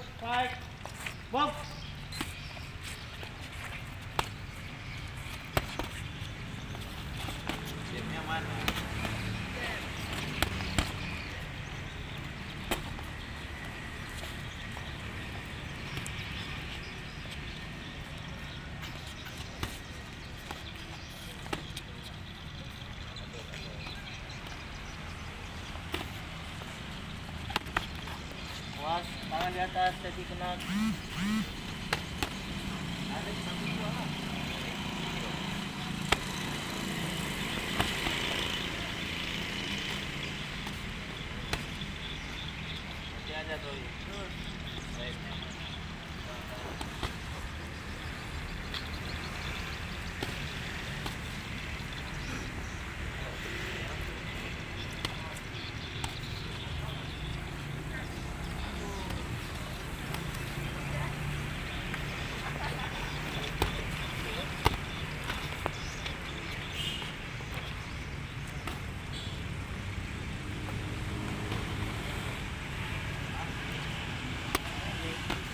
strike, box. Gamenya mana? Awas, tangan di atas, jadi kena. Ada di samping gua. Nanti aja tuh. Baik.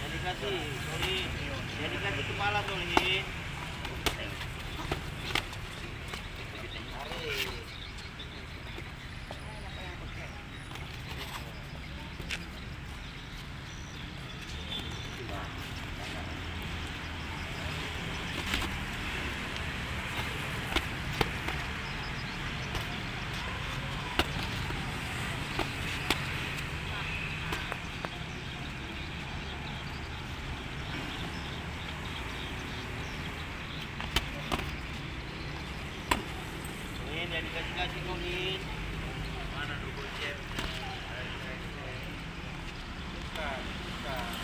Jadi kasih, sorry. Jadi kasih kepala tuh, Lin. Lin, jadi kasih dong, Lin. Mana double jab? Bukan, bukan.